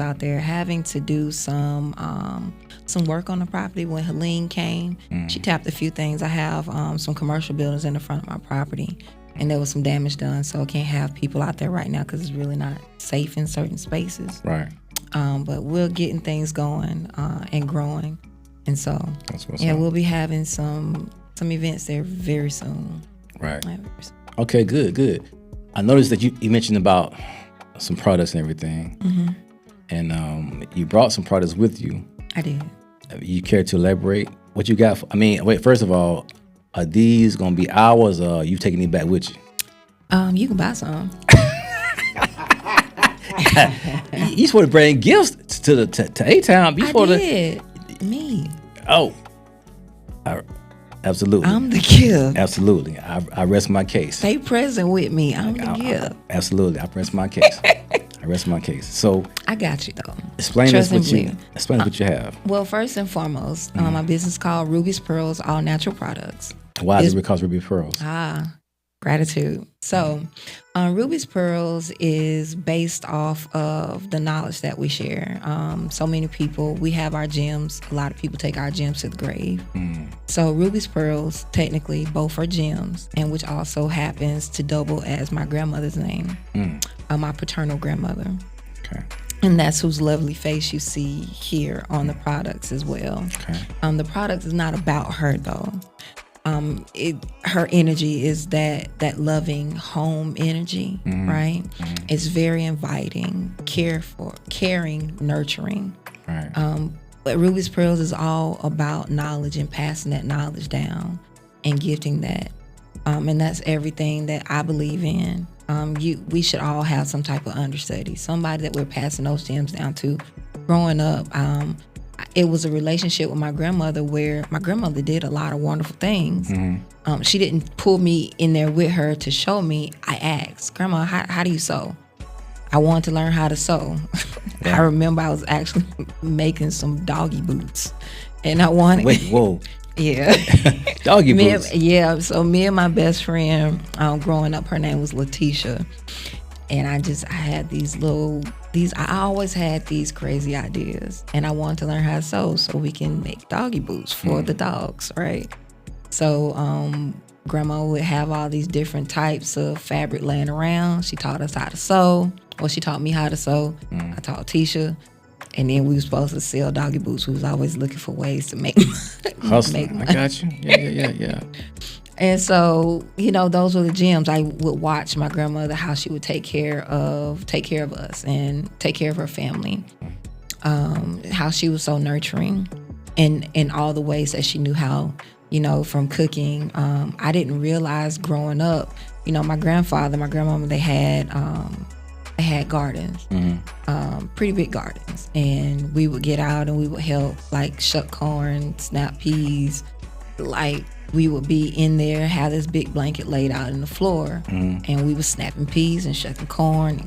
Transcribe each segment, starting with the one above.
out there having to do some work on the property. When Helene came, she tapped a few things. I have some commercial buildings in the front of my property, and there was some damage done, so I can't have people out there right now because it's really not safe in certain spaces. Right. But we're getting things going and growing, and so That's what's yeah, up. we'll be having some events there very soon. Right. Very soon. Okay, good. I noticed that you mentioned about some products and everything, and you brought some products with you. I did. You care to elaborate what you got? Wait. First of all, are these gonna be ours, or you taking it back with you? You can buy some. You supposed to bring gifts to Atown. I did. Me. Oh, absolutely. I'm the gift. Absolutely. I rest my case. Stay present with me. I'm the gift. Absolutely. I rest my case. I rest my case. So I got you though. explain us what you believe. explain what you have. Well, first and foremost, my business is called Ruby's Pearls, all natural products. Why is it because Ruby Pearls? Gratitude. So, Ruby's Pearls is based off of the knowledge that we share. So many people, we have our gems. A lot of people take our gems to the grave. So Ruby's Pearls, technically, both are gems, and which also happens to double as my grandmother's name, my paternal grandmother. Okay. And that's whose lovely face you see here on the products as well. Okay. The product is not about her though. Her energy is that loving home energy, right? It's very inviting, caring, nurturing. Right. But Ruby's Pearls is all about knowledge and passing that knowledge down and gifting that. And that's everything that I believe in. We should all have some type of understudy, somebody that we're passing those gems down to. Growing up, it was a relationship with my grandmother where my grandmother did a lot of wonderful things. She didn't pull me in there with her to show me. I asked, Grandma, how do you sew? I wanted to learn how to sew. Yeah. I remember I was actually making some doggy boots. And I wanted... Wait, whoa. Yeah. Doggy boots. So me and my best friend, growing up, her name was Letitia. And I had I always had these crazy ideas, and I wanted to learn how to sew so we can make doggy boots for the dogs, right? So Grandma would have all these different types of fabric laying around. She taught us how to sew. Well, she taught me how to sew. I taught Tisha. And then we were supposed to sell doggy boots. We was always looking for ways to make Hustling. I got you. Yeah. And so, those were the gems. I would watch my grandmother, how she would take care of us and take care of her family. How she was so nurturing in all the ways that she knew how, from cooking. I didn't realize growing up, my grandfather, my grandmama, they had gardens, pretty big gardens. And we would get out and we would help like shuck corn, snap peas, like we would be in there, have this big blanket laid out in the floor, and we were snapping peas and shucking corn,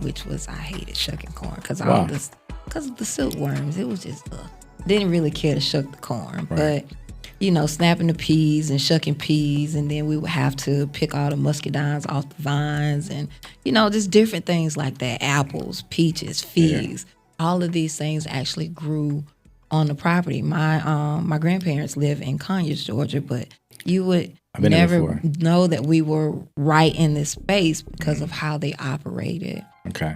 I hated shucking corn because of the silkworms. It was just, didn't really care to shuck the corn. Right. But, snapping the peas and shucking peas, and then we would have to pick all the muscadines off the vines and, just different things like that. Apples, peaches, figs, all of these things actually grew on the property. My grandparents live in Conyers, Georgia, but you would never know that we were right in this space because of how they operated. Okay.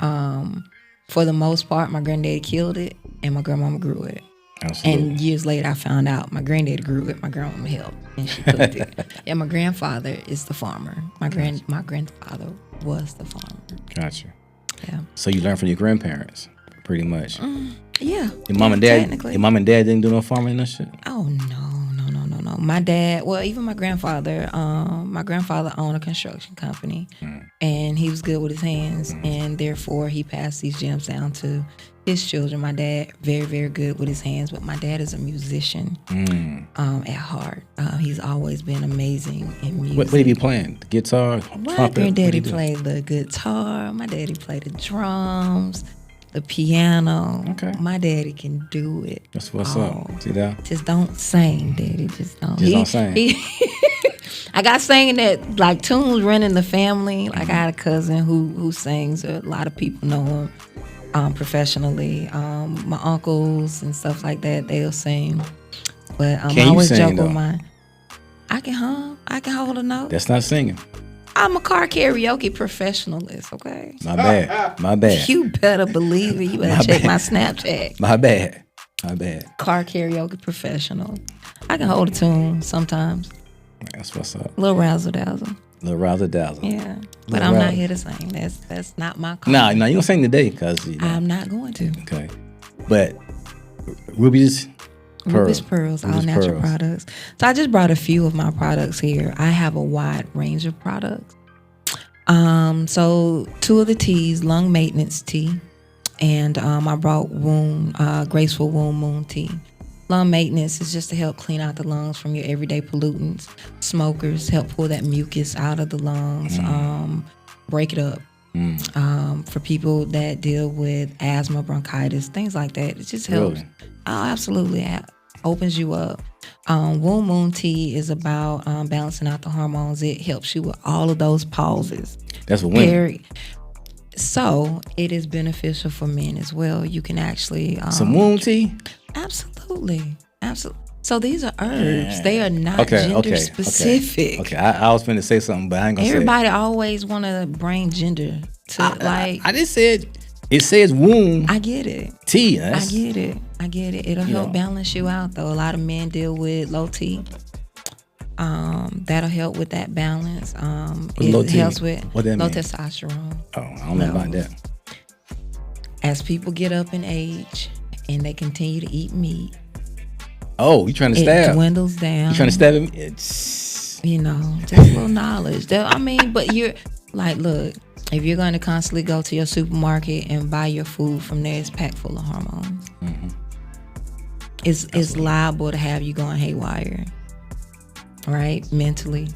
For the most part, my granddaddy killed it and my grandmama grew it. Absolutely. And years later, I found out my granddaddy grew it, my grandmama helped, and she cooked it. And my grandfather is the farmer. My grandfather was the farmer. Gotcha. Yeah. So you learned from your grandparents, pretty much. Yeah. Your mom and dad. Technically. Your mom and dad didn't do no farming and shit. Oh no. My dad, well, even my grandfather owned a construction company, and he was good with his hands, and therefore he passed these gems down to his children. My dad, very, very good with his hands, but my dad is a musician at heart. He's always been amazing in music. What did he playing? The guitar, My trumpet? granddaddy played the guitar. My daddy played the drums, the piano. Okay. My daddy can do it. That's what's up. See that? Just don't sing, daddy. Just don't. Don't sing. I got singing that like tunes running the family. Like I had a cousin who sings. A lot of people know him. professionally. My uncles and stuff like that, they'll sing. But Can I you always sing, joke though? with mine. I can hum. I can hold a note. That's not singing. I'm a car karaoke professionalist, okay? My bad. My bad. You better believe it. You better check my Snapchat. My bad. Car karaoke professional. I can hold a tune sometimes. That's what's up. A little razzle dazzle. Little razzle dazzle. Yeah. But I'm not here to sing. That's not my call. Nah, you don't sing today because I'm not going to. Okay. But Ruby's Pearls, all natural products. So I just brought a few of my products here. I have a wide range of products. So 2 of the teas, lung maintenance tea, and I brought graceful womb moon tea. Lung maintenance is just to help clean out the lungs from your everyday pollutants. Smokers help pull that mucus out of the lungs, break it up. For people that deal with asthma, bronchitis, things like that, it just helps. Really? Oh, absolutely. Opens you up. Womb moon tea is about balancing out the hormones. It helps you with all of those pauses. That's what women. So it is beneficial for men as well. You can actually some womb tea. Absolutely. So these are herbs. They are not gender specific. Okay. I was going to say something, but I ain't gonna Everybody say it. always want to bring gender to I just said it says womb. I get it. Tea. I get it. It'll help balance you out though. A lot of men deal with low T. That'll help with that balance. It helps with low testosterone. Oh, I don't know about that. As people get up in age and they continue to eat meat. Oh, you trying to stab? It dwindles down. You trying to stab him? It's just a little knowledge. But you're like, look, if you're going to constantly go to your supermarket and buy your food from there, it's packed full of hormones. Mm-hmm. It's liable to have you going haywire, right? Mentally,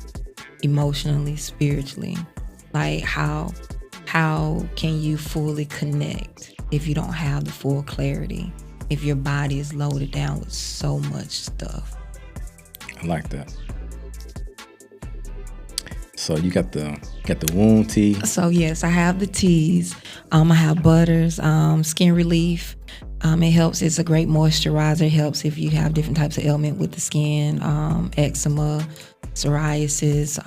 emotionally, spiritually. Like how can you fully connect if you don't have the full clarity? If your body is loaded down with so much stuff. I like that. So you got the womb tea. So yes, I have the teas. I have butters, skin relief. It helps. It's a great moisturizer. It helps if you have different types of ailment with the skin, eczema, psoriasis,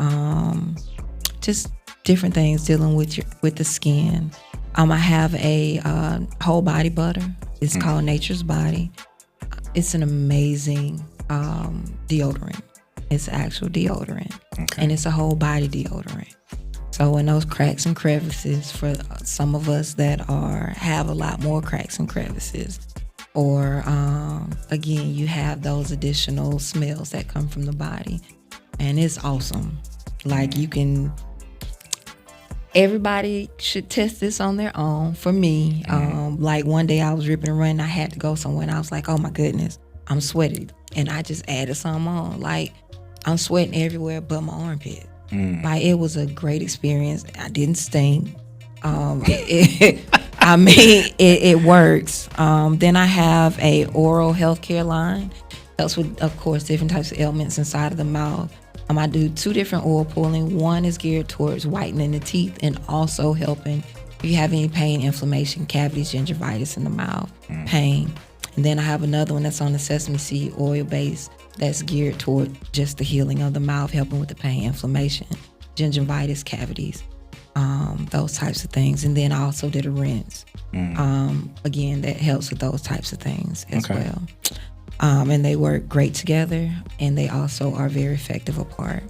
just different things dealing with the skin. I have a whole body butter. It's called Nature's Body. It's an amazing deodorant. It's actual deodorant. Okay. And it's a whole body deodorant. So in those cracks and crevices, for some of us that have a lot more cracks and crevices, or again, you have those additional smells that come from the body. And it's awesome. Like everybody should test this on their own. For me, like one day I was ripping and running. I had to go somewhere and I was like, oh my goodness, I'm sweaty. And I just added some on. Like I'm sweating everywhere but my armpit. Like it was a great experience. I didn't stink. It works. Then I have a oral healthcare line. Helps with, of course, different types of ailments inside of the mouth. I do 2 different oil pulling. One is geared towards whitening the teeth and also helping if you have any pain, inflammation, cavities, gingivitis in the mouth, pain. And then I have another one that's on the sesame seed oil base that's geared toward just the healing of the mouth, helping with the pain, inflammation, gingivitis, cavities, those types of things. And then I also did a rinse. Again, that helps with those types of things as well. And they work great together, and they also are very effective apart.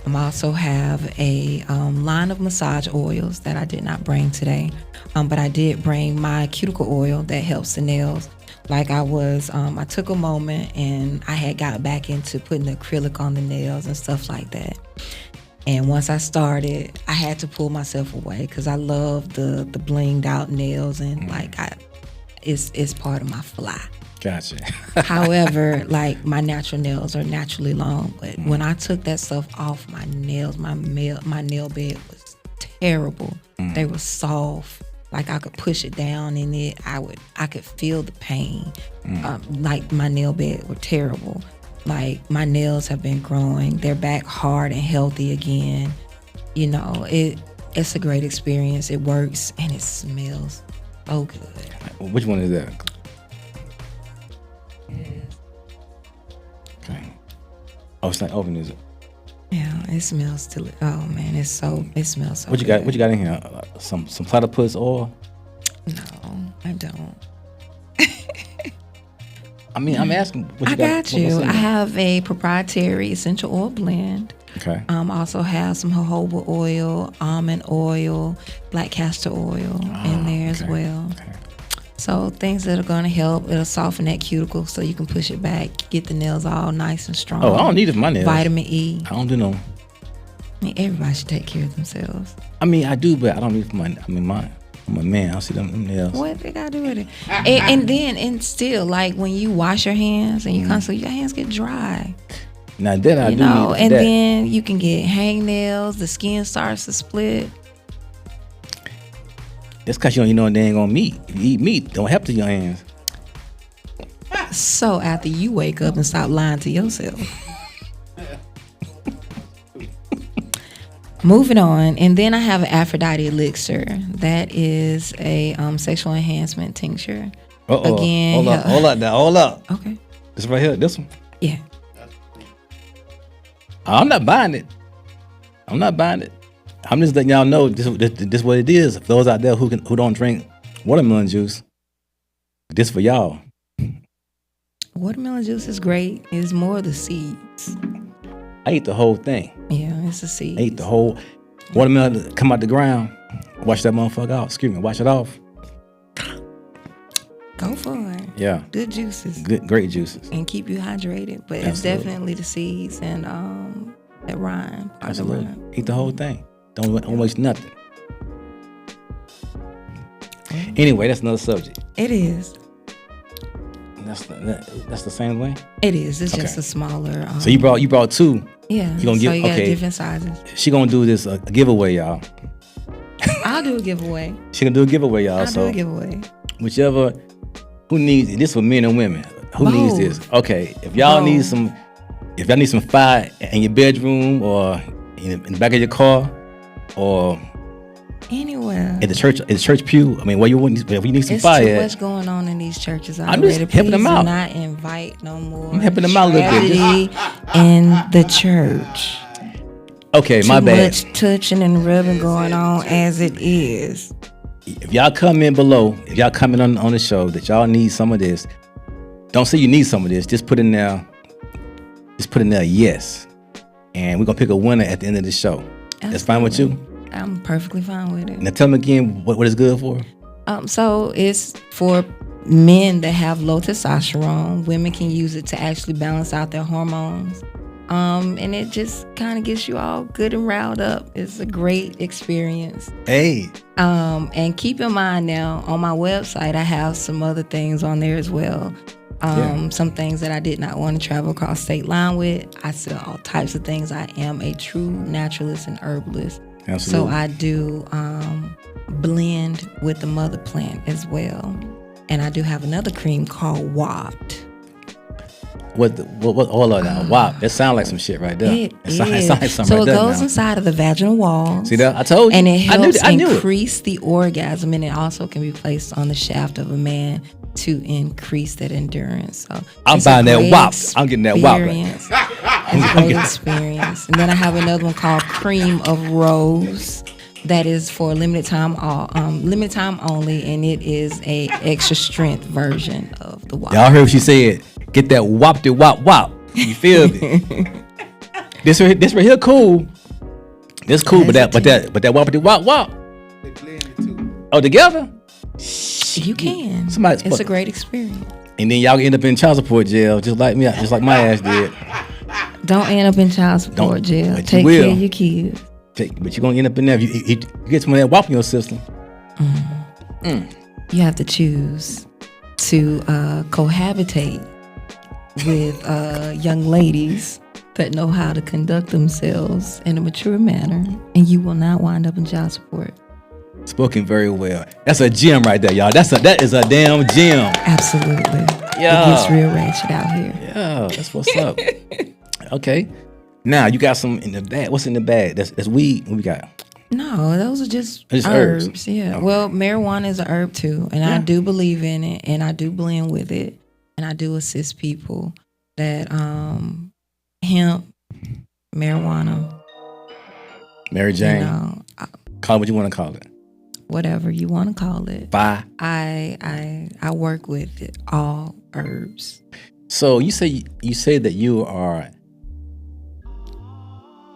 I also have a line of massage oils that I did not bring today, but I did bring my cuticle oil that helps the nails. Like I took a moment and I had got back into putting acrylic on the nails and stuff like that. And once I started, I had to pull myself away because I love the blinged out nails, and it's part of my fly. Gotcha. However, like my natural nails are naturally long, but when I took that stuff off my nails, my nail bed was terrible. They were soft. Like I could push it down in it. I could feel the pain. Like my nail bed were terrible. Like my nails have been growing. They're back hard and healthy again. You know, it's a great experience. It works and it smells so good. Which one is that? Okay. Oh, it's not open, is it? Yeah, it smells oh man, it smells so What you good. got? What you got in here? Some platypus oil? No, I don't. I mean, I'm asking. What you I got you. what's in I there? have a proprietary essential oil blend. Okay. Also have some jojoba oil, almond oil, black castor oil in there as well. Okay. So things that are going to help. It'll soften that cuticle so you can push it back, get the nails all nice and strong. Oh, I don't need it for my nails. Vitamin E. I don't do no. I mean, everybody should take care of themselves. I mean, I do, but I don't need it for my. I mean, I'm a man. I see them nails. What they got to do with it? And still, like when you wash your hands and you constantly, your hands get dry. Now that I You do know, need and that. then you can get hangnails. The skin starts to split. That's because you know they ain't gonna meat. If you eat meat, don't help to your hands. So after you wake up and stop lying to yourself. Moving on, and then I have an Aphrodite elixir. That is a sexual enhancement tincture. Again, hold up. Okay. This right here, this one. Yeah. I'm not buying it. I'm just letting y'all know this what it is. For those out there who don't drink watermelon juice, this for y'all. Watermelon juice is great. It's more of the seeds. I ate the whole thing. Yeah, it's the seeds. I ate the whole watermelon come out the ground. Wash that motherfucker out. Excuse me, wash it off. Go for it. Yeah. Good juices. Great juices. And keep you hydrated. But Absolutely. It's definitely the seeds and that rind. Absolutely. Eat the whole thing. Don't waste nothing. Anyway, that's another subject. It is. That's the same way. It is. It's Okay. just a smaller. So you brought two. Yeah. You gonna give? So you got Okay. different sizes. She gonna do this a giveaway, y'all. I'll do a giveaway. She gonna do a giveaway, y'all. I'll So do a giveaway. whichever who needs this for men and women. Who needs this? Okay. If y'all need some fire in your bedroom or in the back of your car or Anywhere. at the church pew. I mean, where you need some It's fire too at. much going on in these churches I'm just already. helping them Please out. do not invite no more. I'm helping them out a little bit. tragedy in the church. Okay, my Too bad. much touching and rubbing going on as it is. If y'all come in below, if y'all coming on the show that y'all need some of this, don't say you need some of this. Just put in there. Just put in there yes, and we're gonna pick a winner at the end of the show. That's fine with you. I'm perfectly fine with it. Now tell me again what it's good for. So it's for men that have low testosterone. Women can use it to actually balance out their hormones. And it just kind of gets you all good and riled up. It's a great experience. Hey. And keep in mind now, on my website, I have some other things on there as well. Some things that I did not want to travel across state line with. I sell all types of things. I am a true naturalist and herbalist. Absolutely. So I do blend with the mother plant as well. And I do have another cream called WAPT. What all of that? Wow, that sounds like some shit right there. It sounds is. like something So right it there goes now. inside of the vaginal walls. See that? I told you. And it helps I knew it. increase the orgasm, and it also can be placed on the shaft of a man to increase that endurance. So I'm it's a buying that great WAP. I'm getting that WAP. experience. It's a great experience. And then I have another one called Cream of Rose. That is for limited time only, and it is a extra strength version of the WAP. Y'all heard what she said. Get that wop. You feel me? This right here cool. This cool, but that wop. They blend it too. Oh, together? You can. It's a great experience. And then y'all end up in child support jail, just like me, just like my ass did. Don't end up in child support jail. but you Take will. care of your kids. But you're gonna end up in there if you get some of that wop in your system. You have to choose to cohabitate with young ladies that know how to conduct themselves in a mature manner, and you will not wind up in child support. Spoken very well. That's a gem right there, y'all. That is a damn gem. Absolutely. Yeah. It gets real ratchet out here. Yeah, that's what's up. Okay. Now you got some in the bag. What's in the bag? That's weed. What we got? No, those are just It's herbs. herbs. Yeah. Okay. Well, marijuana is a herb too, and I do believe in it, and I do blend with it, and I do assist people that hemp, marijuana, Mary you Jane. know, Call it what you want to call it. whatever you want to call it. Bye. I work with it, all herbs. So you say that you are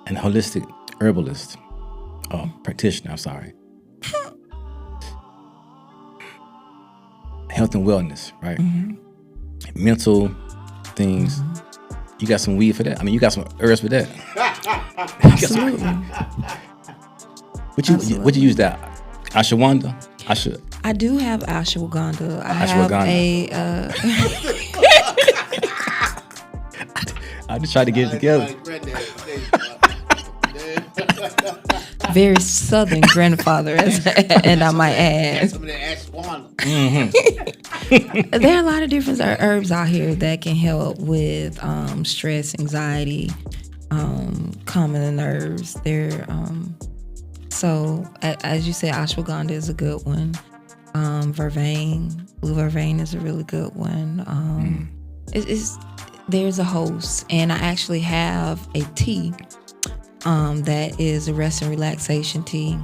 an holistic herbalist. Oh, practitioner, I'm sorry. Health and wellness, right? Mental things. You got some weed for that? I mean, you got some herbs for that? Absolutely. What you use that? Ashwagandha? I do have ashwagandha. I Ashwagandha. have I just tried to get it together. a very southern grandfather, and I might add. There are a lot of different herbs out here that can help with stress, anxiety, calming the nerves. So as you said, ashwagandha is a good one. Vervain, blue vervain is a really good one. There's a host, and I actually have a tea that is a rest and relaxation tea,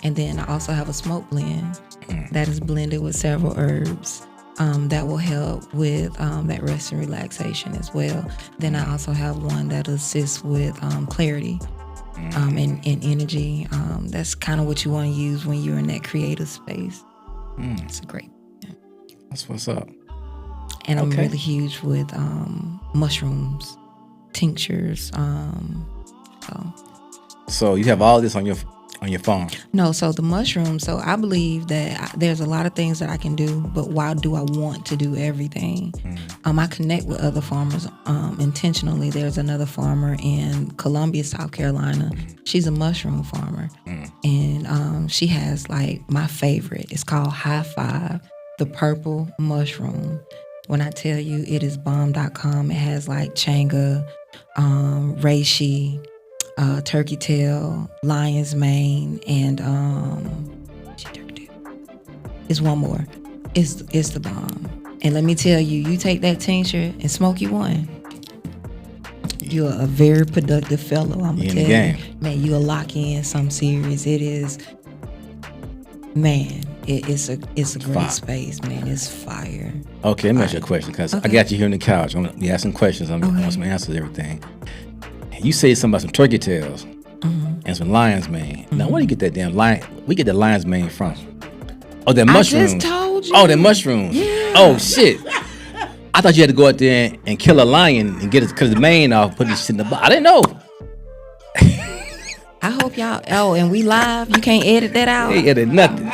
and then I also have a smoke blend that is blended with several herbs that will help with that rest and relaxation as well. Then I also have one that assists with clarity and energy. That's kind of what you want to use when you're in that creative space. It's a great. That's what's up. And I'm really huge with mushrooms, tinctures. So you have all this on your farm? No, so the mushrooms. So I believe that there's a lot of things that I can do, but why do I want to do everything? I connect with other farmers intentionally. There's another farmer in Columbia, South Carolina. She's a mushroom farmer, and she has like my favorite. It's called High Five, the purple mushroom. When I tell you it is bomb.com, it has like changa, reishi, turkey tail, lion's mane, and it's one more. It's the bomb. And let me tell you, you take that tincture and smoke you one. You're a very productive fellow. I'm gonna tell you, man. You'll lock in some serious. It is, man. It's a great space, man. It's fire. Okay, let me ask you a question, because I got you here on the couch. I'm gonna be asking questions. I want some answers to everything. You say something about some turkey tails and some lion's mane. Now, where do you get that damn lion? We get the lion's mane from? Oh, that mushroom. I just told you. Oh, that mushroom. Yeah. Oh, shit. I thought you had to go out there and kill a lion and get it, cut the mane off, put this shit in the box. I didn't know. I hope y'all. Oh, and we live. You can't edit that out. He edit nothing.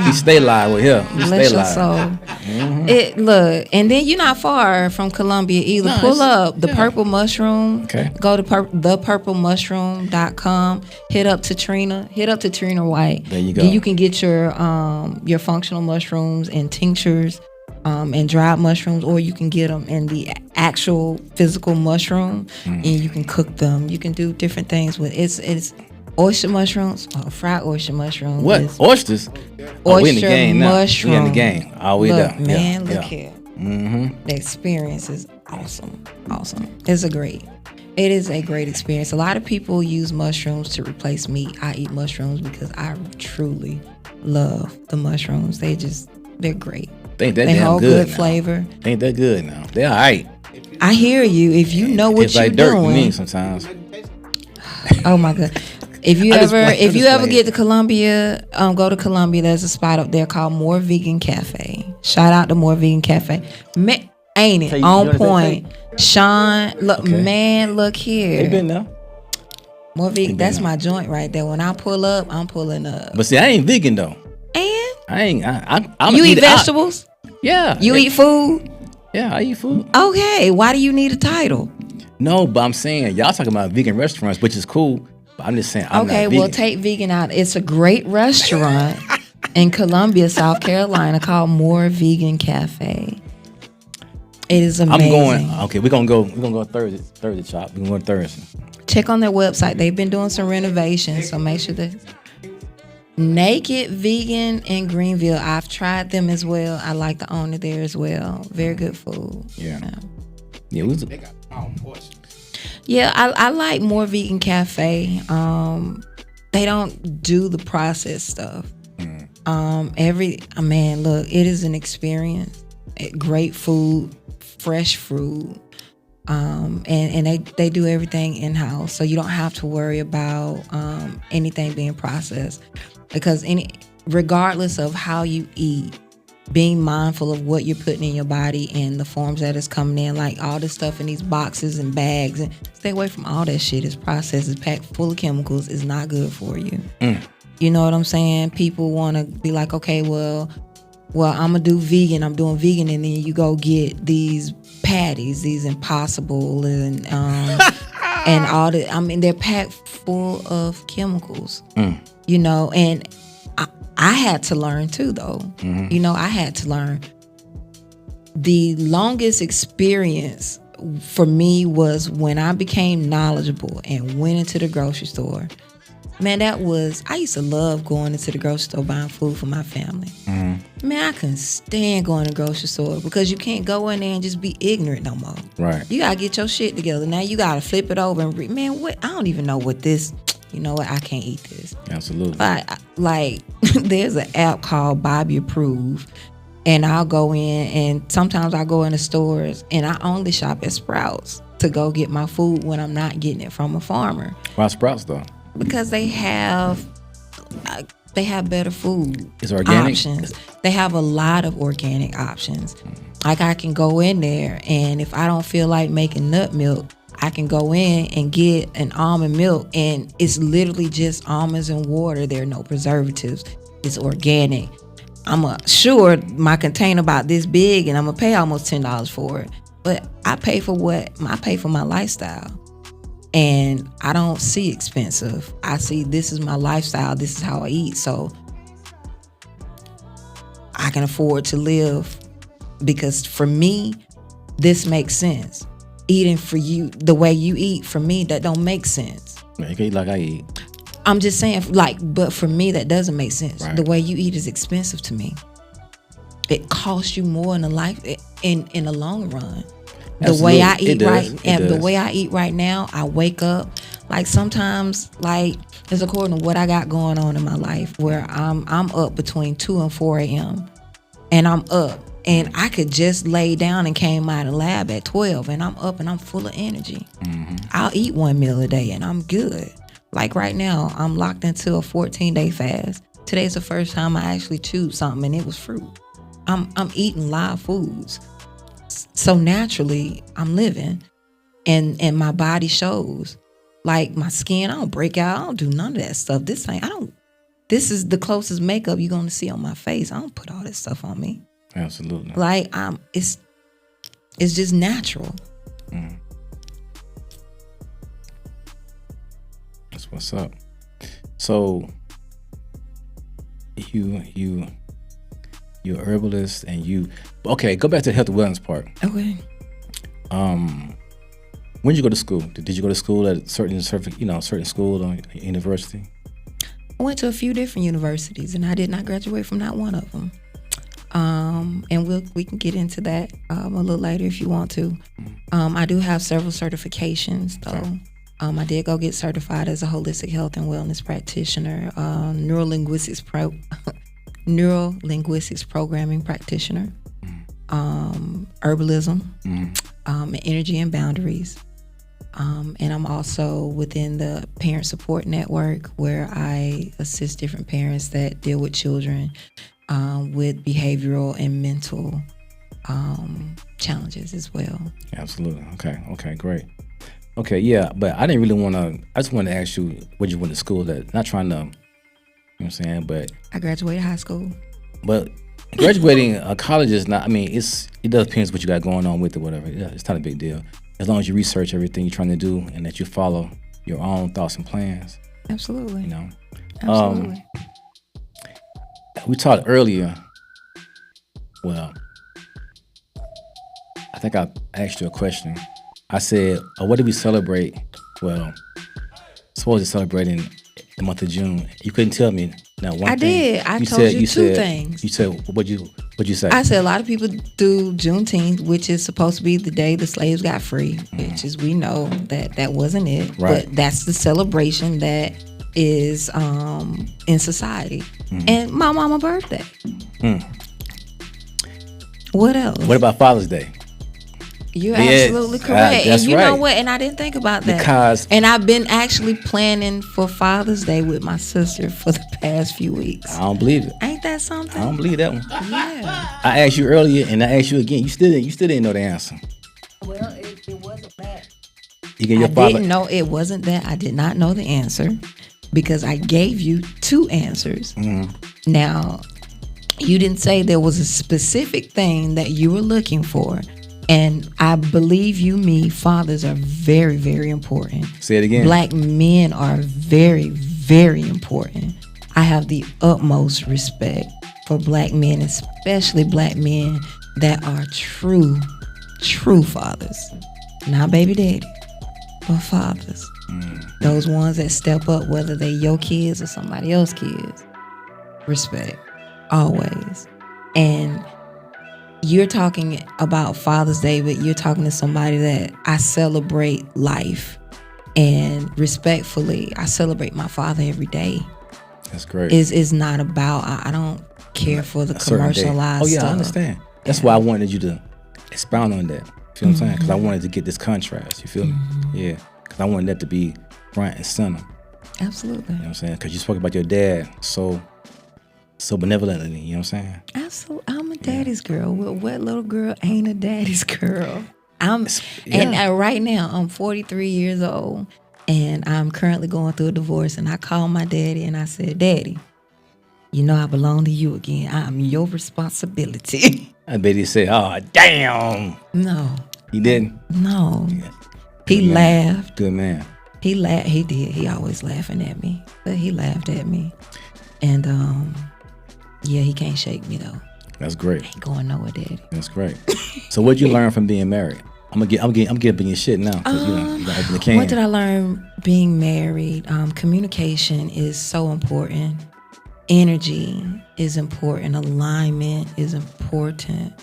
He stay live with him. He Bless stay your live. soul. It look, and then you're not far from Columbia either. No, pull up the purple mushroom. Okay. Go to thepurplemushroom.com. Hit up Trina White. There you go. You can get your functional mushrooms and tinctures. And dried mushrooms, or you can get them in the actual physical mushroom, and you can cook them. You can do different things with it's oyster mushrooms, fried oyster mushrooms. What? Oysters? Oyster we in the game now. mushroom. We in the game. Oh, we Look, done. man, Yeah, look yeah. here. The experience is awesome. It is a great experience. A lot of people use mushrooms to replace meat. I eat mushrooms because I truly love the mushrooms. They're great. Ain't that They damn hold good good now. flavor. Ain't that good now? They all right. I hear you. If you know what it's you're like dirt to me doing. sometimes. Oh my God. If you ever get to Columbia, go to Columbia. There's a spot up there called More Vegan Cafe. Shout out to More Vegan Cafe. Man, ain't it on point? Sean, look, man, look here. They been there. More Vegan. That's my joint right there. When I pull up, I'm pulling up. But see, I ain't vegan though. And I ain't. I'm you eat vegetables? Yeah. You eat food? Yeah, I eat food. Okay. Why do you need a title? No, but I'm saying y'all talking about vegan restaurants, which is cool. But I'm just saying I'm not vegan. Well, take vegan out. It's a great restaurant in Columbia, South Carolina, called More Vegan Cafe. It is amazing. I'm going. Okay, we're gonna go Thursday chop. We're going Thursday. Check on their website. They've been doing some renovations, so make sure that Naked Vegan in Greenville. I've tried them as well. I like the owner there as well. Very good food. Yeah. They got pound portions. Yeah, I like More Vegan Cafe. They don't do the processed stuff. Look, it is an experience. Great food, fresh fruit. And they do everything in-house, so you don't have to worry about anything being processed, because regardless of how you eat, being mindful of what you're putting in your body and the forms that it's coming in, like all this stuff in these boxes and bags, and stay away from all that shit. It's processed, it's packed full of chemicals. It's not good for you. You know what I'm saying? People want to be like, okay, well, I'm gonna do vegan. I'm doing vegan, and then you go get these patties, these Impossible, and and all the. I mean, they're packed full of chemicals. You know, and I had to learn too, though. You know, I had to learn. The longest experience for me was when I became knowledgeable and went into the grocery store. Man, I used to love going into the grocery store buying food for my family. Man, I couldn't stand going to the grocery store because you can't go in there and just be ignorant no more. Right. You got to get your shit together. Now you got to flip it over and read. Man, what? I don't even know what this, you know what? I can't eat this. Absolutely. Like there's an app called Bobby Approved, and I'll go in, and sometimes I go in the stores and I only shop at Sprouts to go get my food when I'm not getting it from a farmer. Why Sprouts though? Because they have better food. It's organic options. They have a lot of organic options. Like I can go in there, and if I don't feel like making nut milk, I can go in and get an almond milk, and it's literally just almonds and water. There are no preservatives. It's organic. Sure, my container about this big, and I'm gonna pay almost $10 for it. But I pay for my lifestyle. And I don't see expensive. I see this is my lifestyle. This is how I eat. So I can afford to live, because for me, this makes sense. Eating for you, the way you eat, for me, that don't make sense. You can eat like I eat. I'm just saying, but for me, that doesn't make sense. Right. The way you eat is expensive to me. It costs you more in the long run. The way I eat the way I eat right now, I wake up like sometimes, like it's according to what I got going on in my life, where I'm up between 2 and 4 a.m. and I'm up, and I could just lay down and came out of the lab at 12, and I'm up and I'm full of energy. I'll eat one meal a day and I'm good. Like right now, I'm locked into a 14-day fast. Today's the first time I actually chewed something, and it was fruit. I'm eating live foods. So naturally, I'm living, and my body shows. Like my skin, I don't break out. I don't do none of that stuff. This is the closest makeup you're gonna see on my face. I don't put all this stuff on me. Absolutely. Like it's just natural. That's what's up. So you're a herbalist, and okay, go back to the health and wellness part. Okay. When did you go to school? Did you go to school at a certain school or university? I went to a few different universities, and I did not graduate from not one of them. And we can get into that a little later if you want to. I do have several certifications though. Okay. I did go get certified as a holistic health and wellness practitioner, neurolinguistics programming practitioner, herbalism, energy and boundaries. And I'm also within the parent support network, where I assist different parents that deal with children with behavioral and mental challenges as well. Absolutely. Okay, great. Okay, yeah, but I didn't really I just want to ask you what you went to school at. Not trying to, you know what I'm saying, but I graduated high school. But graduating college is not, it does depend what you got going on with it, whatever. Yeah, it's not a big deal. As long as you research everything you're trying to do and that you follow your own thoughts and plans. Absolutely. You know? Absolutely. We talked earlier, well, I think I asked you a question. I said, what did we celebrate? Well, supposed to celebrate in the month of June. You couldn't tell me. Now, one I thing. did. I told you two things. You said what'd you say? I said a lot of people do Juneteenth, which is supposed to be the day the slaves got free, which is, we know that wasn't it. Right. But that's the celebration that is in society. And my mama's birthday. What else? What about Father's Day? You're Yes, absolutely correct. that's And you know right. what? And I didn't think about that. Because- and I've been actually planning for Father's Day with my sister for the past few weeks. I don't believe it. Ain't that something? I don't believe that one. Yeah. I asked you earlier, and I asked you again. You still didn't know the answer. Well, it wasn't that. You get I your father. didn't know it wasn't that. I did not know the answer because I gave you two answers. Now, you didn't say there was a specific thing that you were looking for. And I believe me, fathers are very, very important. Say it again. Black men are very, very important. I have the utmost respect for black men, especially black men that are true fathers. Not baby daddy, but fathers. Those ones that step up, whether they your kids or somebody else's kids. Respect, always. And you're talking about Father's Day, but you're talking to somebody that I celebrate life. And respectfully, I celebrate my father every day. That's great. It's not about, I don't care for the A certain day. commercialized Oh yeah, stuff. I understand. That's why I wanted you to expound on that. You feel what I'm saying? Because I wanted to get this contrast. You feel me? Yeah. Because I wanted that to be front and center. Absolutely. You know what I'm saying? Because you spoke about your dad so benevolently. You know what I'm saying? Absolutely. I'm a daddy's girl. What little girl ain't a daddy's girl? And right now I'm 43 years old, and I'm currently going through a divorce. And I called my daddy and I said, "Daddy, you know I belong to you again. I'm your responsibility." I bet he said, "Oh damn." No, He didn't. no. Yeah. He Good man. laughed. Good man. He laughed. He did. He always laughing at me, but he laughed at me. And yeah, he can't shake me though. That's great. Ain't going nowhere, Daddy. That's great. So what'd you learn from being married? I'm getting your shit now. 'Cause, you gotta open the can. What did I learn being married? Communication is so important. Energy is important. Alignment is important.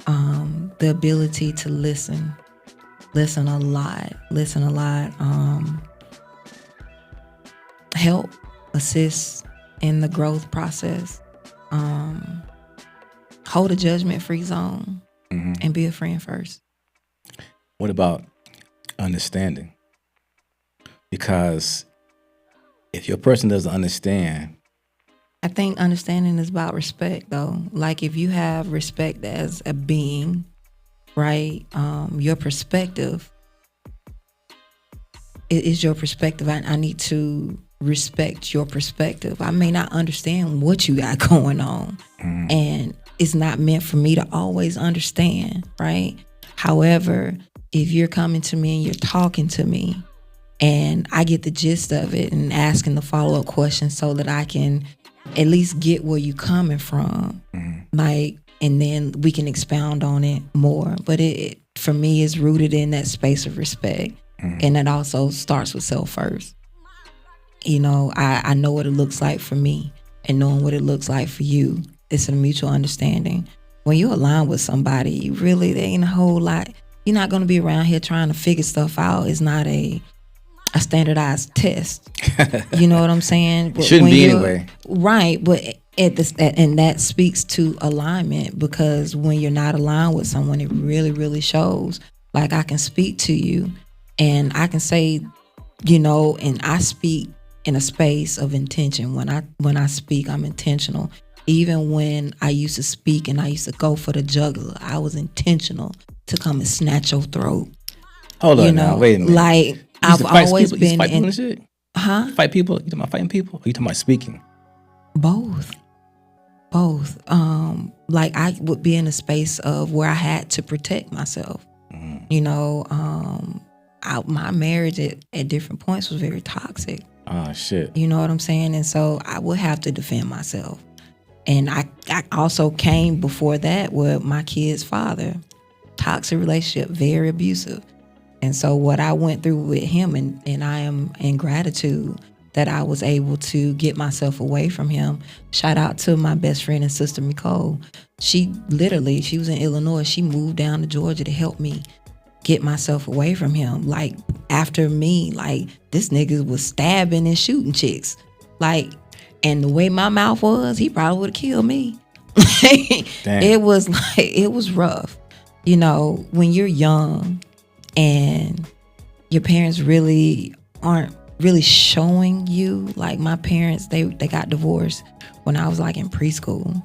The ability to listen a lot. Help, assist in the growth process. Hold a judgment-free zone, and be a friend first. What about understanding? Because if your person doesn't understand, I think understanding is about respect, though. Like if you have respect as a being, right? Your perspective is your perspective. I need to respect your perspective. I may not understand what you got going on, and it's not meant for me to always understand, right? However, if you're coming to me and you're talking to me and I get the gist of it and asking the follow-up questions so that I can at least get where you're coming from, like, and then we can expound on it more. But it for me is rooted in that space of respect. And that also starts with self first. You know, I know what it looks like for me, and knowing what it looks like for you. It's a mutual understanding. When you align with somebody, really, there ain't a whole lot. You're not going to be around here trying to figure stuff out. It's not a standardized test. You know what I'm saying? it shouldn't be anyway. Right, but and that speaks to alignment, because when you're not aligned with someone, it really, really shows. Like I can speak to you, and I can say, you know, and I speak in a space of intention. When I speak, I'm intentional. Even when I used to speak and I used to go for the jugular, I was intentional to come and snatch your throat. Hold on now, wait a minute. Like I've always people, been fight people in. and shit? Huh? Fight people? You talking about fighting people? Or you talking about speaking? Both. Like I would be in a space of where I had to protect myself. You know, my marriage at different points was very toxic. Oh shit. You know what I'm saying? And so I would have to defend myself. And I also came before that with my kid's father. Toxic relationship, very abusive. And so what I went through with him, and I am in gratitude that I was able to get myself away from him. Shout out to my best friend and sister, Nicole. She was in Illinois. She moved down to Georgia to help me get myself away from him. Like, after me, like, this nigga was stabbing and shooting chicks. Like, and the way my mouth was, he probably would have killed me. It was rough. You know, when you're young and your parents really aren't really showing you, like my parents, they got divorced when I was like in preschool.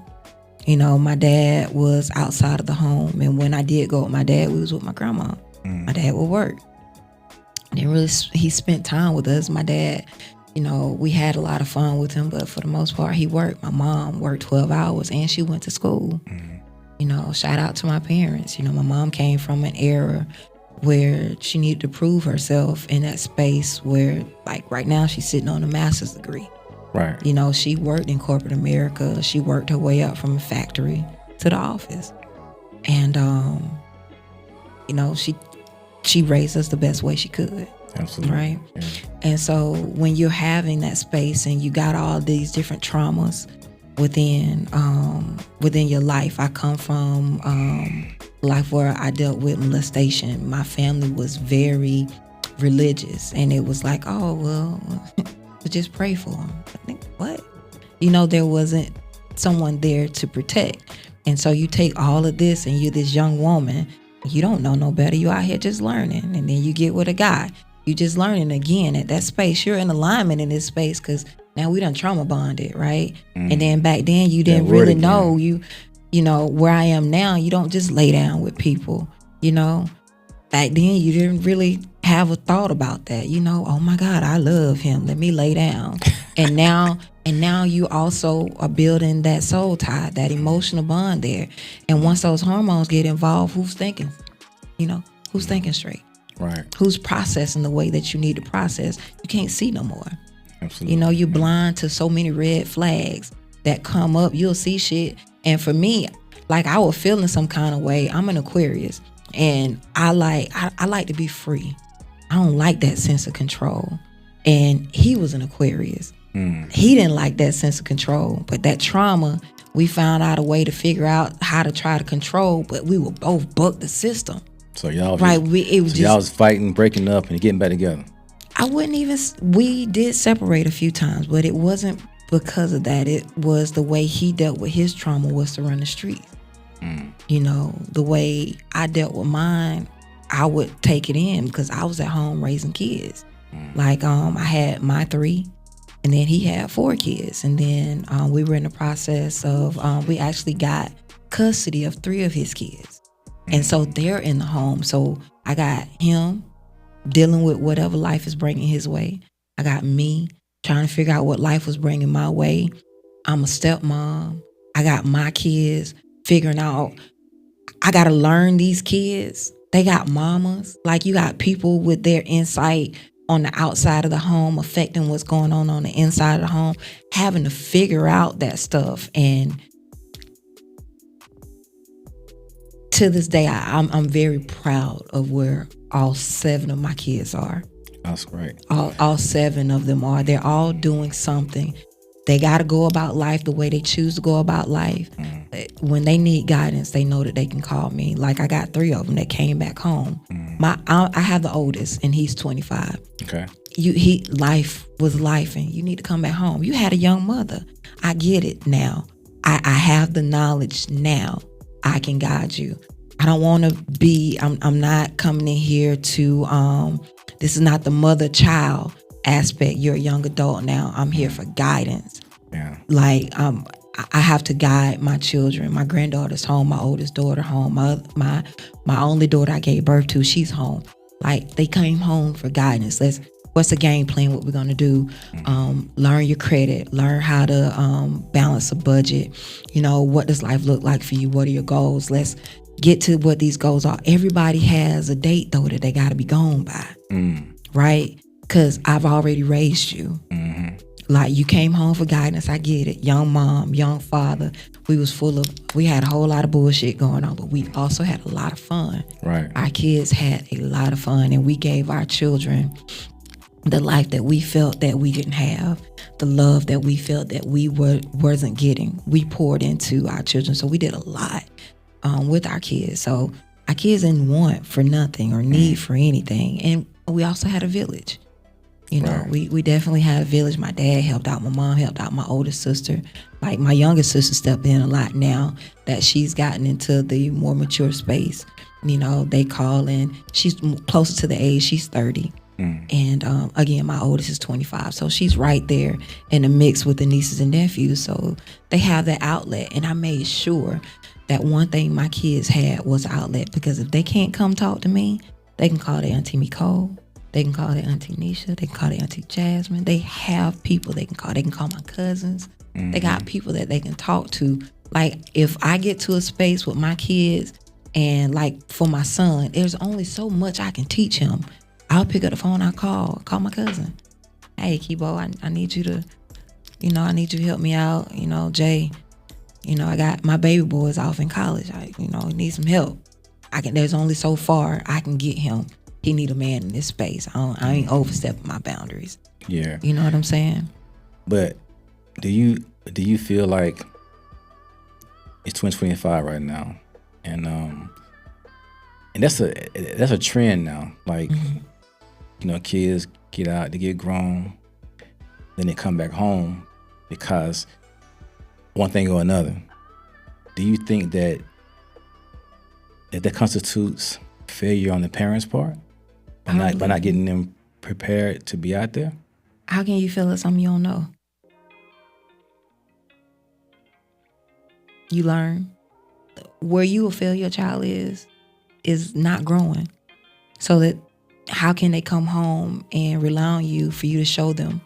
You know, my dad was outside of the home, and when I did go with my dad, we was with my grandma. My dad would work. He spent time with us. My dad, you know, we had a lot of fun with him, but for the most part, he worked. My mom worked 12 hours and she went to school. You know, shout out to my parents. You know, my mom came from an era where she needed to prove herself in that space where, like, right now she's sitting on a master's degree. Right. You know, she worked in corporate America. She worked her way up from a factory to the office. And, you know, she raised us the best way she could. Absolutely. Right? Yeah. And so when you're having that space and you got all these different traumas within your life. I come from life where I dealt with molestation. My family was very religious, and it was like, oh, well, just pray for them. I think, what? You know, there wasn't someone there to protect. And so you take all of this, and you're this young woman, you don't know no better. You out here just learning. And then you get with a guy. You just learning again at that space. You're in alignment in this space because now we done trauma bonded, right? And then back then you didn't really know you know, where I am now, you don't just lay down with people, you know? Back then you didn't really have a thought about that, you know? Oh my God, I love him. Let me lay down. And now you also are building that soul tie, that emotional bond there. And once those hormones get involved, who's thinking? You know, who's thinking straight? Right. Who's processing the way that you need to process? You can't see no more. Absolutely. You know, you're blind to so many red flags that come up. You'll see shit. And for me, like, I was feeling some kind of way. I'm an Aquarius, and I like to be free. I don't like that sense of control. And he was an Aquarius. He didn't like that sense of control. But that trauma, we found out a way to figure out how to try to control, but we would both buck the system. So y'all y'all was fighting, breaking up, and getting back together. We did separate a few times, but it wasn't because of that. It was the way he dealt with his trauma was to run the streets. You know, the way I dealt with mine, I would take it in because I was at home raising kids. Like, I had my 3, and then he had 4 kids. And then we were in the process of, we actually got custody of 3 of his kids. And so they're in the home. So I got him dealing with whatever life is bringing his way. I got me trying to figure out what life was bringing my way. I'm a stepmom. I got my kids figuring out, I got to learn these kids. They got mamas. Like, you got people with their insight on the outside of the home affecting what's going on the inside of the home, having to figure out that stuff. And to this day, I'm very proud of where all 7 of my kids are. That's great. All 7 of them are. They're all doing something. They got to go about life the way they choose to go about life. When they need guidance, they know that they can call me. Like, I got 3 of them that came back home. I have the oldest, and he's 25. Okay. Life was life, and you need to come back home. You had a young mother. I get it now. I have the knowledge now. I can guide you. I don't want to be, I'm not coming in here to, this is not the mother-child aspect. You're a young adult now. I'm here for guidance. Yeah. Like, I have to guide my children. My granddaughter's home, my oldest daughter home, my only daughter I gave birth to, she's home. Like, they came home for guidance. What's the game plan? What we're gonna do? Learn your credit. Learn how to balance a budget. You know, what does life look like for you? What are your goals? Let's get to what these goals are. Everybody has a date though that they gotta be gone by, right? Because I've already raised you. Like, you came home for guidance. I get it. Young mom, young father. We had a whole lot of bullshit going on, but we also had a lot of fun. Right. Our kids had a lot of fun, and we gave our children the life that we felt that we didn't have, the love that we felt that we wasn't getting, we poured into our children. So we did a lot with our kids. So our kids didn't want for nothing or need for anything. And we also had a village. You know, Right. we definitely had a village. My dad helped out, my mom helped out, my oldest sister. Like my youngest sister stepped in a lot now that she's gotten into the more mature space. You know, they call in, she's closer to the age, she's 30. And again, my oldest is 25. So she's right there in the mix with the nieces and nephews. So they have that outlet. And I made sure that one thing my kids had was an outlet, because if they can't come talk to me, they can call their Auntie Nicole. They can call their Auntie Nisha. They can call their Auntie Jasmine. They have people they can call. They can call my cousins. They got people that they can talk to. Like if I get to a space with my kids, and like for my son, there's only so much I can teach him. I'll pick up the phone, I'll call my cousin. Hey, Kibo, I need you to, I need you to help me out. Jay, I got my baby boy is off in college. He needs some help. There's only so far I can get him. He need a man in this space. I ain't overstepping my boundaries. Yeah. You know what I'm saying? But do you feel like it's 2025 right now, and that's a trend now. Like, kids get out, they get grown, then they come back home because one thing or another. Do you think that constitutes failure on the parents' part by not getting them prepared to be out there? How can you feel it's something you don't know? You learn. Where you will feel your child is not growing. So that how can they come home and rely on you for you to show them,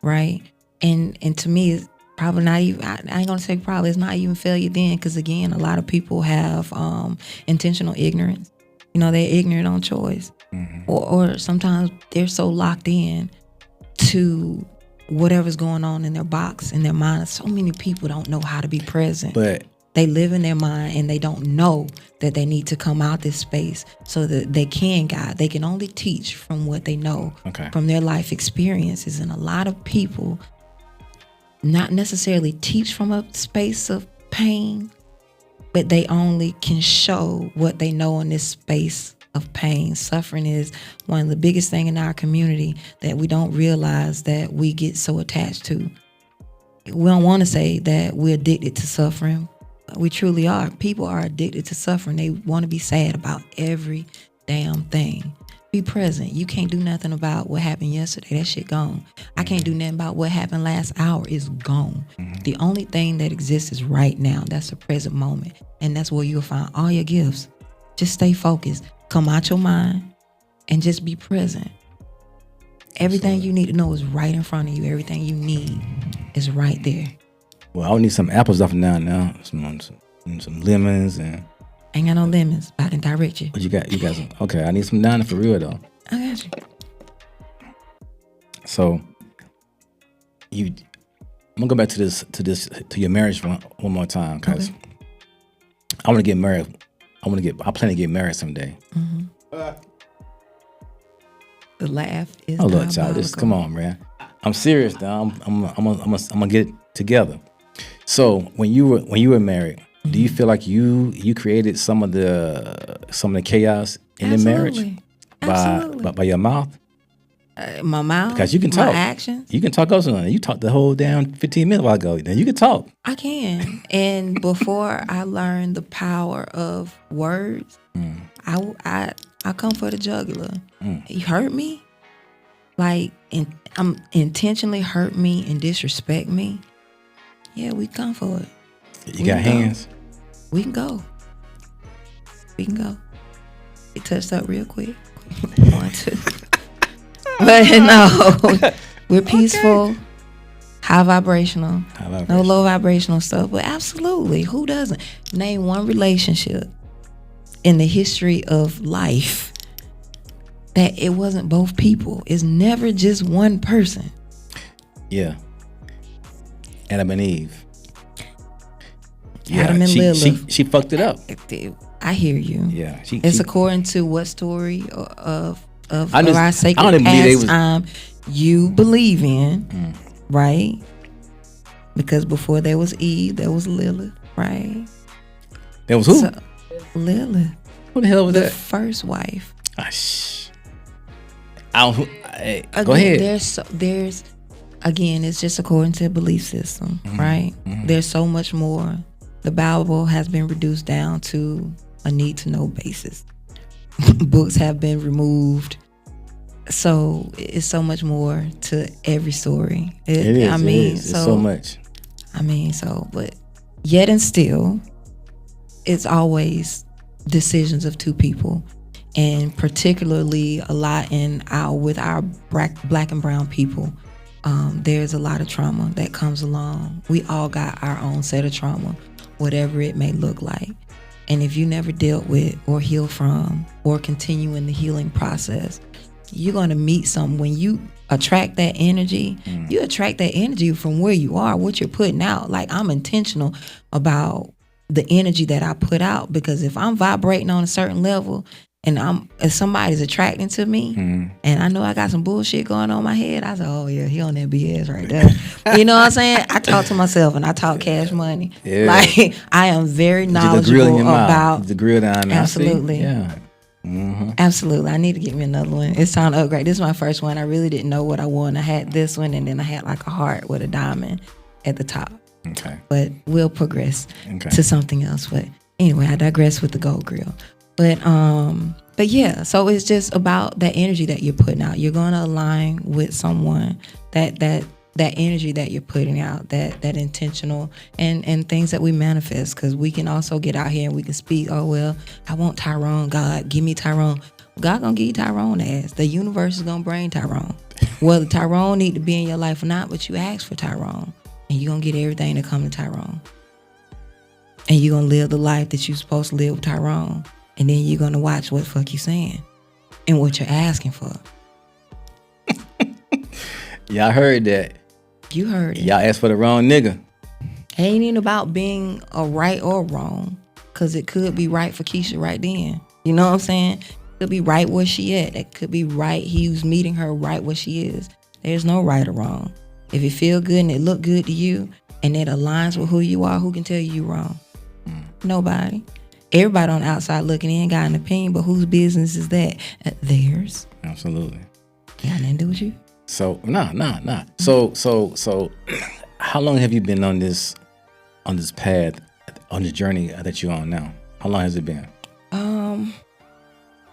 right? And to me, it's probably not even, I ain't gonna say probably, it's not even failure then, because again, a lot of people have intentional ignorance. They're ignorant on choice. Or sometimes they're so locked in to whatever's going on in their box, in their mind. So many people don't know how to be present. But they live in their mind and they don't know that they need to come out this space so that they can guide. They can only teach from what they know, from their life experiences. And a lot of people not necessarily teach from a space of pain, but they only can show what they know in this space of pain. Suffering is one of the biggest things in our community that we don't realize that we get so attached to. We don't want to say that we're addicted to suffering. We truly are. People are addicted to suffering. They want to be sad about every damn thing. Be present. You can't do nothing about what happened yesterday. That shit gone. I can't do nothing about what happened last hour. It's gone. The only thing that exists is right now. That's the present moment. And that's where you'll find all your gifts. Just stay focused. Come out your mind and just be present. Everything you need to know is right in front of you. Everything you need is right there. Well, I would need some apples off now. Some lemons and. Ain't got no lemons, but I can direct you. What you got? You got some? Okay, I need some down for real though. I got you. So, I'm gonna go back to your marriage one more time, cause I want to get married. I plan to get married someday. The laugh is. Oh look, child, come on, man. I'm serious now. I'm gonna get it together. So when you were married, do you feel like you created some of the chaos in the marriage by your mouth? My mouth, because you can talk. My actions, you can talk also. You talked the whole damn 15 minutes while ago. Then you can talk. I can. And before I learned the power of words, I come for the jugular. He hurt me, I'm intentionally hurt me and disrespect me. Yeah, we come for it. You got hands. We can go. It touched up real quick. 1, 2. But no, we're peaceful, high vibrational, no low vibrational stuff. But absolutely, who doesn't? Name one relationship in the history of life that it wasn't both people. It's never just one person. Yeah. Adam and Eve. Adam and Lilith. She fucked it up. I hear you. Yeah. It's according to what story of of I our don't sacred even believe they was. pastime you believe in, right? Because before there was Eve, there was Lilith, right? There was who? So, Lilith, Who the hell was the that? first wife. Ah, I don't. Hey, Again, go ahead. There's again, it's just according to the belief system, right? There's so much more. The Bible has been reduced down to a need to know basis. Books have been removed. So it's so much more to every story. It is. I mean, it's so much. I mean, but yet and still, it's always decisions of two people, and particularly a lot with our black and brown people. There's a lot of trauma that comes along. We all got our own set of trauma, whatever it may look like. And if you never dealt with or heal from or continue in the healing process, you're going to meet someone. When you attract that energy, you attract that energy from where you are, what you're putting out. Like, I'm intentional about the energy that I put out, because if I'm vibrating on a certain level and if somebody's attracting to me and I know I got some bullshit going on in my head, I say, oh yeah, he on that BS right there. You know what I'm saying? I talk to myself and I talk cash money. Yeah. Like, I am very knowledgeable about the grill down there. Absolutely. Yeah. Absolutely. I need to get me another one. It's time to upgrade. This is my first one. I really didn't know what I wanted. I had this one, and then I had like a heart with a diamond at the top. Okay. But we'll progress to something else. But anyway, I digress with the gold grill. But yeah, so it's just about that energy that you're putting out. You're going to align with someone that energy that you're putting out, that intentional and things that we manifest, because we can also get out here and we can speak, oh, well, I want Tyrone. God, give me Tyrone. God gonna give you Tyrone ass. The universe is gonna bring Tyrone. Whether Tyrone need to be in your life or not, but you ask for Tyrone, and you're gonna get everything to come to Tyrone. And you're gonna live the life that you're supposed to live with Tyrone. And then you're gonna watch what the fuck you saying and what you're asking for. Yeah, I heard that. You heard it. Y'all asked for the wrong nigga. It ain't even about being a right or wrong, because it could be right for Keisha right then. You know what I'm saying? It could be right where she at. It could be right. He was meeting her right where she is. There's no right or wrong. If it feel good and it look good to you and it aligns with who you are, who can tell you wrong? Nobody. Everybody on the outside looking in got an opinion, but whose business is that? Theirs. Absolutely. Got nothing to do with you. So nah. So how long have you been on this path, on this journey that you're on now? How long has it been?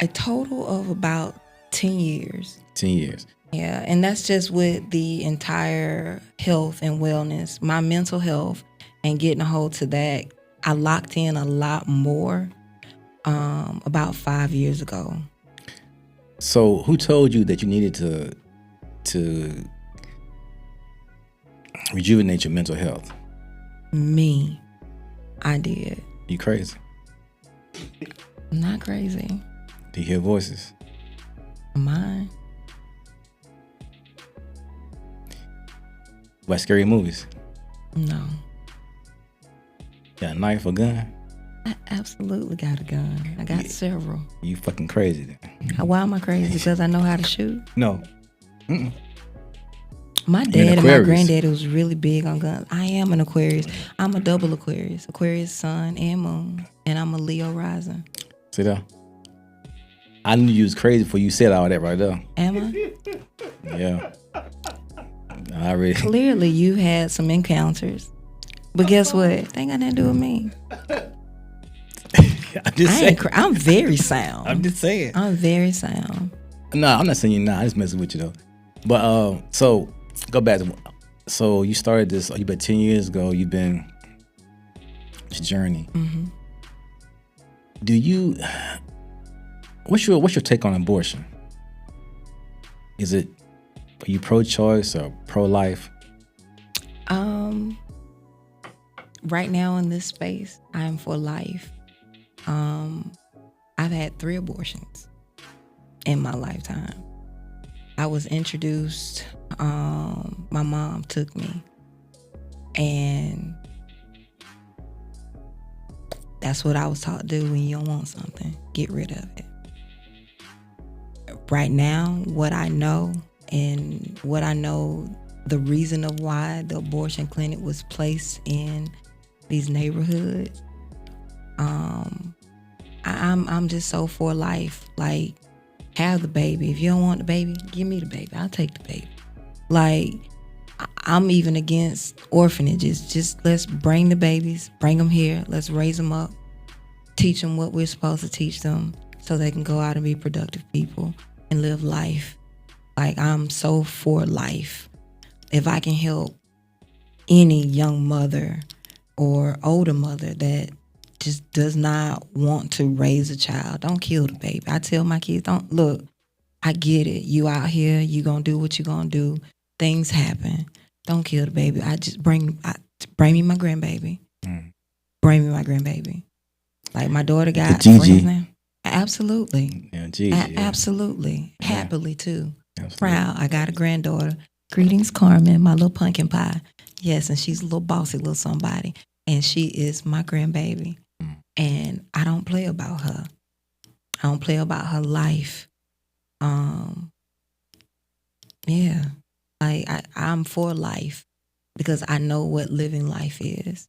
A total of about 10 years. 10 years. Yeah, and that's just with the entire health and wellness, my mental health, and getting a hold to that. I locked in a lot more about 5 years ago. So who told you that you needed to rejuvenate your mental health? Me. I did. You crazy? I'm not crazy. Do you hear voices? Mine. Watch scary movies? No. Got a knife or gun? I absolutely got a gun. I got several. You fucking crazy then. Why am I crazy? Because I know how to shoot? No. My dad and my granddaddy was really big on guns. I am an Aquarius. I'm a double Aquarius. Aquarius sun and moon. And I'm a Leo rising. See that? I knew you was crazy before you said all that right there. Am I? Yeah. I really. Clearly you had some encounters. But guess what? They ain't got nothing to do with me. I'm just saying. I'm very sound. I'm just saying. I'm very sound. No, I'm not saying you're not. I'm just messing with you though. But so go back to, so you started this, you've been 10 years ago, you've been this journey. Mm-hmm. Do you, what's your take on abortion? Are you pro-choice or pro-life? Right now in this space, I'm for life. I've had 3 abortions in my lifetime. I was introduced, my mom took me, and that's what I was taught to do when you don't want something. Get rid of it. right now, what I know the reason of why the abortion clinic was placed in these neighborhoods, I'm just so for life. Like, have the baby. If you don't want the baby, give me the baby. I'll take the baby. Like, I'm even against orphanages. Just let's bring the babies, bring them here. Let's raise them up, teach them what we're supposed to teach them so they can go out and be productive people and live life. Like, I'm so for life. If I can help any young mother or older mother that just does not want to raise a child, don't kill the baby. I tell my kids, don't look, I get it. You out here, you gonna do what you gonna do. Things happen. Don't kill the baby. I just bring me my grandbaby. Bring me my grandbaby. Like, my daughter got Gigi. friends now. Absolutely. Yeah, Gigi. Absolutely. Yeah. Happily too. Absolutely. Proud. I got a granddaughter. Greetings, Carmen, my little pumpkin pie. Yes, and she's a little bossy little somebody. And she is my grandbaby. And I don't play about her. I don't play about her life. Yeah. Like, I'm for life because I know what living life is.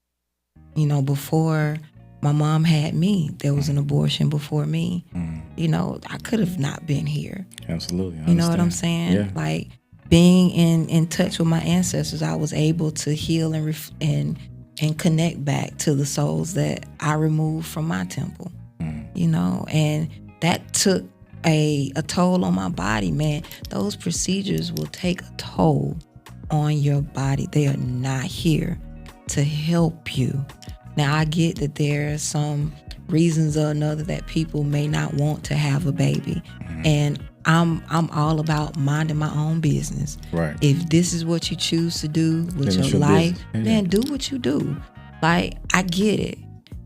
You know, before my mom had me, there was an abortion before me. You know, I could have not been here. Absolutely. You know what I'm saying? Yeah. Like, being in touch with my ancestors, I was able to heal and connect back to the souls that I removed from my temple. You know, and that took a toll on my body, man. Those procedures will take a toll on your body. They are not here to help you. Now, I get that there are some reasons or another that people may not want to have a baby. And I'm all about minding my own business. Right. If this is what you choose to do with your life, then do what you do. Like, I get it.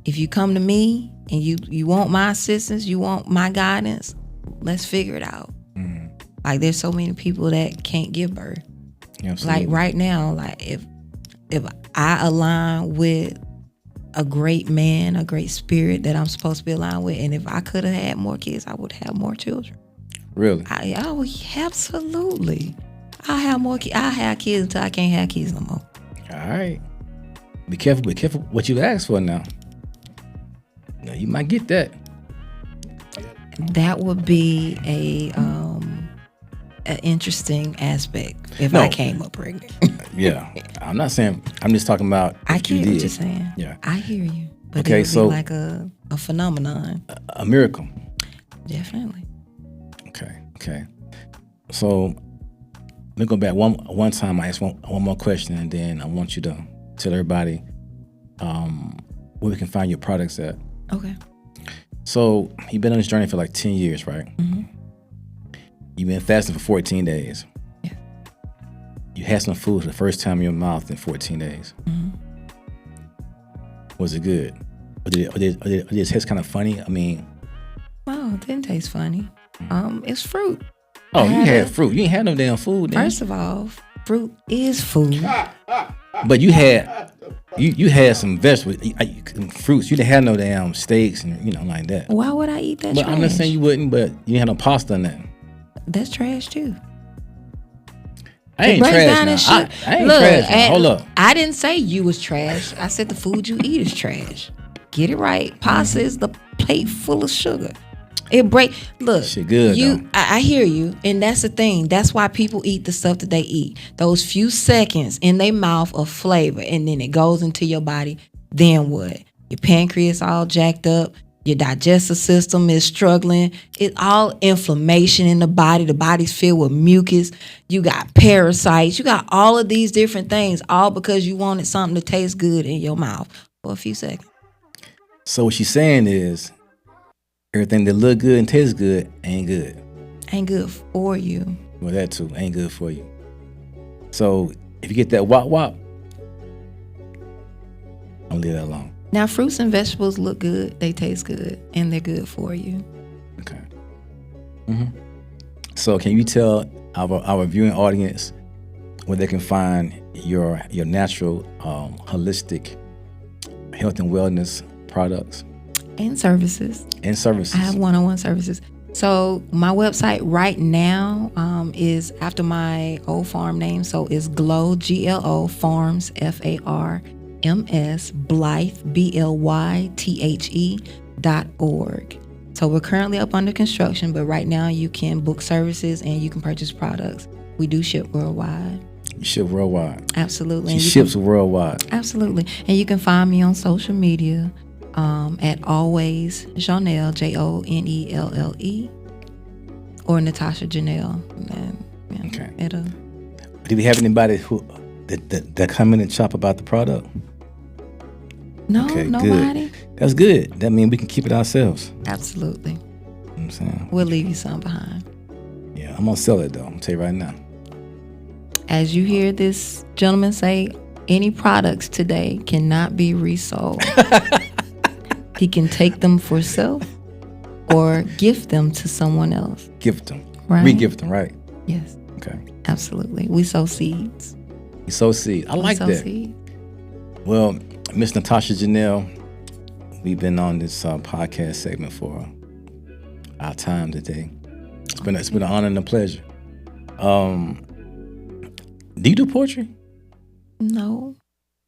If you come to me and you want my assistance, you want my guidance, let's figure it out. Like, there's so many people that can't give birth. Absolutely. Like, right now, like, if I align with a great man, a great spirit that I'm supposed to be aligned with, and if I could have had more kids, I would have more children. Really? I would, absolutely. I have more kids. I have kids until I can't have kids no more. All right. Be careful what you ask for now. Now, you might get that. That would be an interesting aspect if I came up pregnant. Yeah. I'm not saying, I'm just talking about. I get what you're saying. Yeah. I hear you. But okay, it would be like a phenomenon. A miracle. Definitely. Okay. So let me go back one time. I asked one more question, and then I want you to tell everybody where we can find your products at. Okay. So you've been on this journey for like 10 years, right? You've been fasting for 14 days. Yeah. You had some food for the first time in your mouth in 14 days. Was it good? Or did it taste kind of funny? I mean... Oh, it didn't taste funny. It's fruit. Oh, you had fruit. You ain't had no damn food then. First of all, fruit is food. But you had some vegetables, fruits. You didn't have no damn steaks and like that. Why would I eat that But trash? I'm not saying you wouldn't, but you didn't have no pasta in that. That's trash too. I ain't trash now. I ain't trash now. Hold up. I didn't say you was trash. I said the food you eat is trash. Get it right. Pasta is the plate full of sugar. It break. Look, shit good, though. I hear you, and that's the thing. That's why people eat the stuff that they eat. Those few seconds in their mouth of flavor, and then it goes into your body. Then what? Your pancreas all jacked up. Your digestive system is struggling. It's all inflammation in the body. The body's filled with mucus. You got parasites. You got all of these different things, all because you wanted something to taste good in your mouth for a few seconds. So what she's saying is, everything that look good and tastes good ain't good. Ain't good for you. Well, that too ain't good for you. So if you get that wop, I'll leave that alone. Now, fruits and vegetables look good, they taste good, and they're good for you. Okay. So can you tell our viewing audience where they can find your natural, holistic health and wellness products? And services. And services. I have one-on-one services. So my website right now is after my old farm name. So it's Glow, GLO, Farms, FARMS, Blythe, BLYTHE.org. So we're currently up under construction, but right now you can book services and you can purchase products. We do ship worldwide. You ship worldwide. Absolutely. She ships worldwide. Absolutely. And you can find me on social media at Always Janelle, JONELLE, or Natasha Janelle. Okay. It'll. Do we have anybody who that come in and chop about the product? No, okay, nobody. Good. That's good. That means we can keep it ourselves. Absolutely. You know what I'm saying? We'll leave you some behind. Yeah, I'm gonna sell it though. I'm gonna tell you right now. As you hear this gentleman say, any products today cannot be resold. He can take them for self or gift them to someone else. Gift them. Right. Re-gift them, right? Yes. Okay. Absolutely. We sow seeds. You sow seed. I like that. Seeds. Well, Miss Natasha Janelle, we've been on this podcast segment for our time today. It's been an honor and a pleasure. Do you do poetry? No.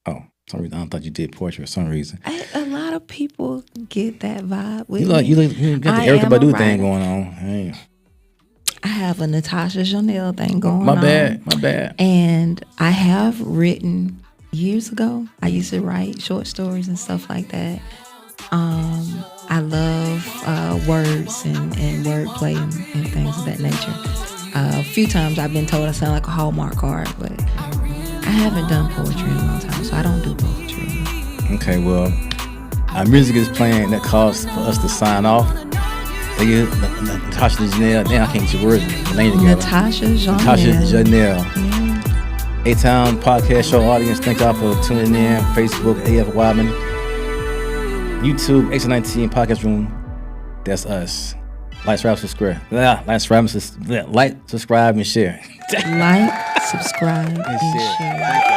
Oh, for some reason I thought you did poetry for some reason. A lot of people get that vibe with You me. got the Erica Badu thing going on. Hey. I have a Natasha Janelle thing going on. My bad. And I have written years ago. I used to write short stories and stuff like that. I love words and wordplay and things of that nature. A few times I've been told I sound like a Hallmark card, but I haven't done poetry in a long time, so I don't do poetry. Okay, well, our music is playing. That calls for us to sign off. Thank you, Natasha Janelle. Damn, I can't get your words. The name together. Natasha Janelle. Natasha Janelle. Atown podcast show audience, thank y'all for tuning in. Facebook, AF Wyman. YouTube, X19 podcast room. That's us. Like, subscribe, and share. Like, subscribe, and share.